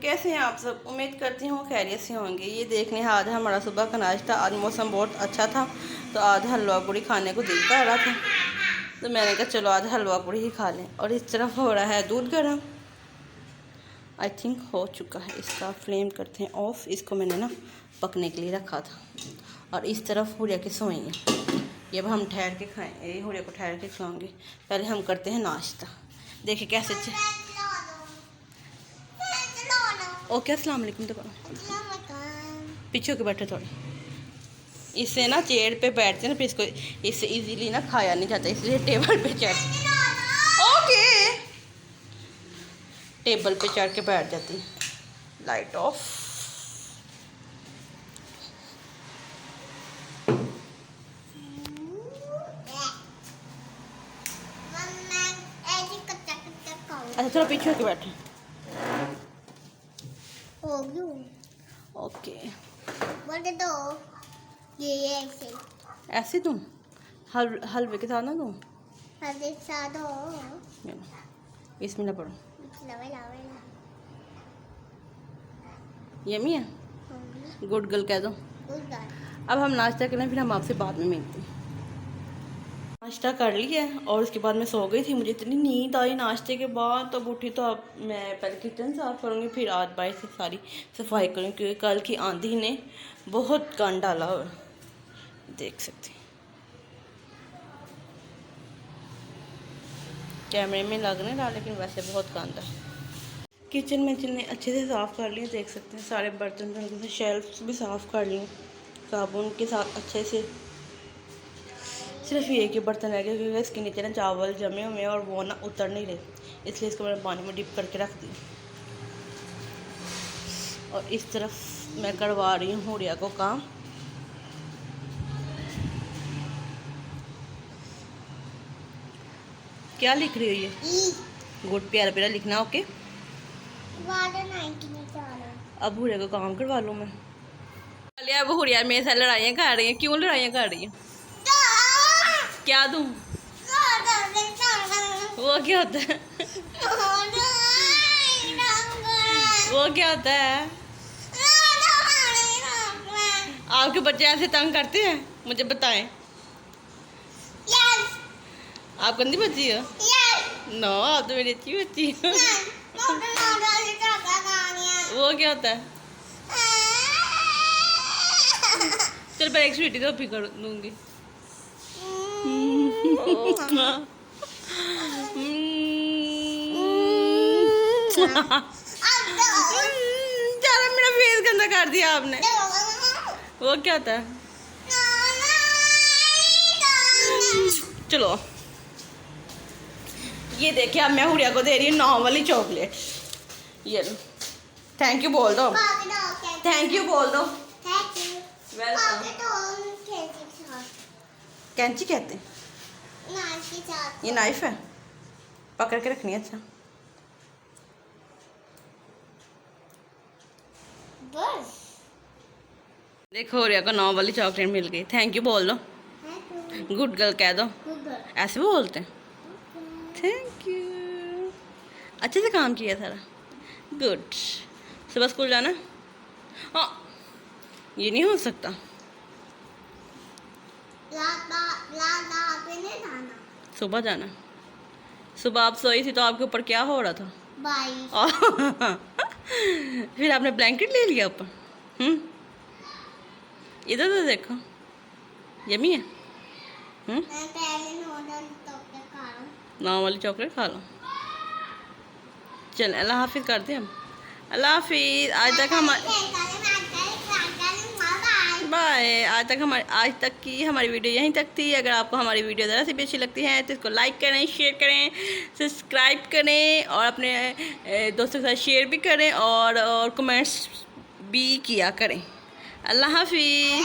कैसे हैं आप सब? उम्मीद करती हूँ खैरियत से होंगे। ये देख लें, आज हमारा सुबह का नाश्ता। आज मौसम बहुत अच्छा था तो आज हलवा पूड़ी खाने को दिल कर रहा था, तो मैंने कहा चलो आज हलवा पूड़ी ही खा लें। और इस तरफ हो रहा है दूध गर्म, आई थिंक हो चुका है। इसका फ्लेम करते हैं ऑफ। इसको मैंने ना पकने के लिए रखा था। और इस तरफ हुरिया की सोई है, ये अब हम ठहर के खाएँ, हुरिया को ठहर के खिलाऊँगी। पहले हम करते हैं नाश्ता। देखिए कैसे ओके। अस्सलाम वालेकुम। तो पीछे के बैठे थोड़े, इससे ना चेयर पे बैठते हैं ना, फिर इसको इससे इजीली ना खाया नहीं जाता, इसलिए टेबल पे चढ़ ओके टेबल पे चढ़ के बैठ जाती है। Light of. अच्छा चलो पीछे होके बैठे। ओके बोल दो ये ऐसे ऐसे दूँ हलवे के साथ ना दूँ? हल्दी साथ हो इसमें ना पड़ो। लवे लवे यमी है, गुड गर्ल कह दो। अब हम नाश्ता करें, फिर हम आपसे बाद में मिलते हैं। नाश्ता कर लिया और उसके बाद मैं सो गई थी। मुझे इतनी नींद आई नाश्ते के बाद, तब उठी तो अब मैं पहले किचन साफ़ करूँगी, फिर आज बाहर से सारी सफाई करूँगी, क्योंकि कल की आंधी ने बहुत गंद डाला हुआ, देख सकते हैं। कैमरे में लग नहीं रहा लेकिन वैसे बहुत गंद है। किचन में जितने अच्छे से साफ़ कर लिए, देख सकते हैं। सारे बर्तन शेल्फ्स भी साफ़ कर लिए साबुन के साथ अच्छे से। सिर्फ ये कि बर्तन रह गए, क्योंकि इसके नीचे ना चावल जमे हुए हैं और वो ना उतर नहीं रहे, इसलिए इसको मैंने पानी में डिप करके रख दी। और इस तरफ मैं करवा रही हूँ हुरिया को काम। क्या लिख रही हो ये? गुड, प्यारा प्यारा लिखना। ओके अब हुरिया को काम करवा लूँ मैं। अब हुरिया मेरे साथ लड़ाइयाँ कर रही है। क्यों लड़ाइयाँ कर रही है? क्या दूँ? वो क्या होता है? वो क्या होता है? आपके बच्चे ऐसे तंग करते हैं? मुझे बताएं। आप गंदी बच्ची हो? नो, आप तो मेरी अच्छी बच्ची हो। वो क्या होता है? चल पहले एक स्वीटी तो कर दूंगी। चलो मेरा फेस गंदा कर दिया आपने। वो क्या होता है? चलो ये देखिए, अब मैं हुरिया को दे रही हूँ 9 वाली चॉकलेट। ये लो, थैंक यू बोल दो। थैंक यू बोल दो। वेलकम। कैंची कहते हैं? ये नाइफ है, पकड़ के रखनी है। अच्छा बस देखो, हुरिया को 9 वाली चॉकलेट मिल गई। थैंक यू बोल दो। गुड गर्ल कह दो। ऐसे भी बोलते हैं। थैंक यू, अच्छे से काम किया सारा। गुड। सुबह स्कूल जाना? हाँ, ये नहीं हो सकता। सुबह जाना। सुबह आप सोई थी तो आपके ऊपर क्या हो रहा था? फिर आपने ब्लैंकेट ले लिया ऊपर। इधर तो देखो, यमी है। 9 वाली चॉकलेट खा लो। चल अल्लाह हाफिज़ करते हैं हम। अल्लाह हाफिज़। बाय। आज तक की हमारी वीडियो यहीं तक थी। अगर आपको हमारी वीडियो ज़रा सी भी अच्छी लगती है तो इसको लाइक करें, शेयर करें, सब्सक्राइब करें और अपने दोस्तों के साथ शेयर भी करें और कमेंट्स भी किया करें। अल्लाह हाफिज़।